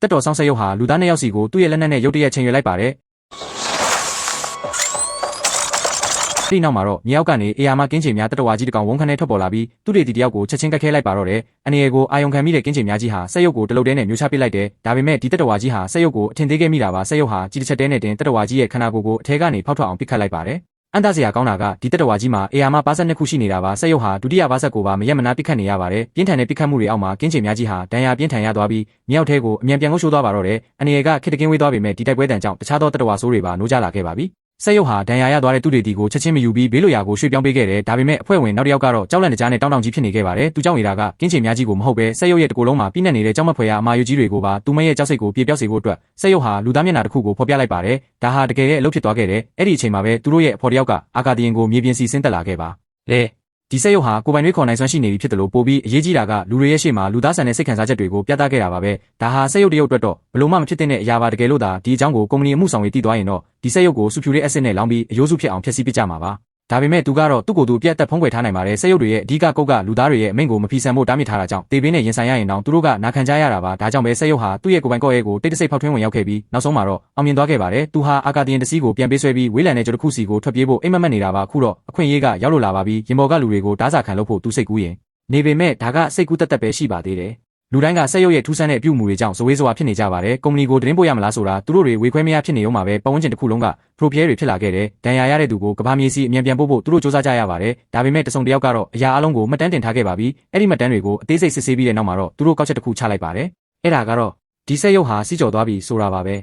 တက်တော်ဆောင်ဆက်ရုပ်ဟာလူသားနှစ်ယောက်စီကိုသူ့ရဲ့လက်နက်နဲ့ရုတ်တရက်ချိန်ရွယ်လိုက်ပါတယ်ဒီနောက်မှာတော့မြေအောက်ကနေအေယာမကင်းချေများတတဝါကြီးတစ်ကောင်ဝုန်းခနဲ့ထွက်ပေါ်လာပြီးသူ့တွေတီတယောက်ကိုချက်ချင်းကတ်ခဲလိုက်ပါတော့တယ်။အနေရကိုအာယုံခံမိတဲ့ကင်းချေများကြီးဟာဆက်ရုပ်ကိုတလုတ်တဲနဲ့မျိုးချပစ်လိုက်တယ်။ဒါပေမဲ့ဒီတတဝါကြီးဟာဆက်ရုပ်ကိုအထင်သေးခဲ့မိတာပါဆက်ရုပ်ဟာကြီးတစ်ချက်တဲနဲ့တင်တတဝါကြီးရဲ့ခန္ဓာကိုယ်ကိုအထဲကနေဖောက်ထွက်အောင်ပစ်ခတ်လိုက်ပါတယ်။အန်တစရာကောင်းတာကဒီတတဝါကြီးမှာအေယာမပါဆက်နှစ်ခုရှိနေတာပါဆက်ရုပ်ဟာဒုတိယပါဆက်ကိုပါမရက်မနာပစ်ခတ်နေရပါတယ်။ပြင်းထန်တဲ့ပစ်ခတ်မှုတွေအောက်မှာကင်းချေများကြီးဟာဒဏ်ရာပြင်းထန်ရသွားပြီးမြေအောက်ထဲကိုအမြန်ပြန်ကိုရှိုးသွားပါတော့တယ်။အနေရကခစ်တကင်းဝေးသွားပေမဲ့ဒီတိုက်ပွဲတန်ကြောင့်တခြားသောတတဝါဆိုးတွေပါနိုးကြလာခဲ့ပါပြီ။ဆက်ရုပ်ဟာဒဏ်ရာရသွားတဲ့သူတွေတီကိုချက်ချင်းမယူပြီးဘေးလွတ်ရာကိုရွှေ့ပြောင်းပေးခဲ့တယ်ဒါပေမဲ့အဖွဲ့ဝင်နောက်တစ်ယောက်ကတော့ကြောက်လန့်တကြားနဲ့တောင်းတောင်းကြီးဖြစ်နေခဲ့ပါတယ်သူကြောင့်နေတာကကင်းချေများကြီးကိုမဟုတ်ပဲဆက်ရုပ်ရဲ့တကူလုံးမှာပြည့်နေနေတဲ့ကြောက်မဖွယ်ရာအမာယူကြီးတွေကိုပါသူမရဲ့ကြောက်စိတ်ကိုပြေပြောက်စေဖို့အတွက်ဆက်ရုပ်ဟာလူသားမျက်နှာတစ်ခုကိုဖော်ပြလိုက်ပါတယ်ဒါဟာတကယ်ရဲ့အလုပ်ဖြစ်သွားခဲ့တယ်အဲ့ဒီအချိန်မှာပဲသူတို့ရဲ့အဖော်တစ်ယောက်ကအာကာဒီယင်ကိုမြေပြင်စီဆင်းသက်လာခဲ့ပါလေဒီဆက်ရုပ်ဟာကိုပိုင်တွေခေါ်နိုင်စွမ်းရှိနေပြီဖြစ်တယ်လို့ပို့ပြီးအရေးကြီးတာကလူတွေရဲ့ရှေ့မှာလူသားဆန်တဲ့စိတ်ခံစားချက်တွေကိုပြသခဲ့တာပါပဲဒါဟာဆက်ရုပ်တရုပ်အတွက်တော့ဘလို့မှမဖြစ်တဲ့အရာပါတကယ်လို့သာဒီအကြောင်းကိုကုမ္ပဏီအမှုဆောင်တွေသိသွားရင်တော့ဒီဆက်ရုပ်ကိုဆူဖြူတဲ့အက်ဆစ်နဲ့လောင်းပြီးအယိုးစုဖြစ်အောင်ဖျက်ဆီးပစ်ကြမှာပါဒါပေမဲ့သူကတော့သူ့ကိုယ်သူပြတ်သက်ဖုံးကွယ်ထားနိုင်ပါတယ်ဆက်ရုပ်တွေရဲ့အဓိကကုတ်ကလူသားတွေရဲ့အမိန့်ကိုမဖီဆန်ဖို့တားမြစ်ထားတာကြောင့်တေးပင်းနဲ့ရင်ဆိုင်ရရင်တောင်သူတို့ကနာခံကြရတာပါဒါကြောင့်ပဲဆက်ရုပ်ဟာသူ့ရဲ့ကိုယ်ပိုင်ကော့ရဲကိုတိတ်တဆိတ်ဖောက်ထွင်းဝင်ရောက်ခဲ့ပြီးနောက်ဆုံးမှာတော့အောင်မြင်သွားခဲ့ပါတယ်သူဟာအာကာဒီယင်တစီးကိုပြန်ပေးဆွဲပြီးဝေးလံတဲ့ကြိုတစ်ခုစီကိုထွက်ပြေးဖို့အိမ်မက်မက်နေတာပါခုတော့အခွင့်အရေးကရောက်လို့လာပါပြီရင်ပေါ်ကလူတွေကိုဓာစာခံလုပ်ဖို့သူစိတ်ကူးရင်နေပေမဲ့ဒါကစိတ်ကူးတက်တက်ပဲရှိပါသေးတယ်လူတိုင်းကဆက်ရုပ်ရဲ့ထူးဆန်းတဲ့အပြုအမူတွေကြောင့်ဇဝေးဇဝါဖြစ်နေကြပါတယ်ကုမ္ပဏီကိုတင်းပို့ရမလားဆိုတာသူတို့တွေဝေခွဲမရဖြစ်နေအောင်မှာပဲပတ်ဝန်းကျင်တစ်ခုလုံးကပရိုဖီယဲတွေဖြစ်လာခဲ့တယ်ဒဏ်ရာရတဲ့သူကိုကဘာမြေစီအမြန်ပြန်ပို့ဖို့သူတို့စ조사ကြရပါတယ်ဒါပေမဲ့တစုံတစ်ယောက်ကတော့အရာအလုံးကိုမှတ်တမ်းတင်ထားခဲ့ပါပြီအဲ့ဒီမှတ်တမ်းတွေကိုအသေးစိတ်စစ်ဆေးပြီးတဲ့နောက်မှာတော့သူတို့ကောက်ချက်တစ်ခုချလိုက်ပါတယ်အဲ့ဒါကတော့ဒီဆက်ရုပ်ဟာစီးကြော်သွားပြီဆိုတာပါပဲ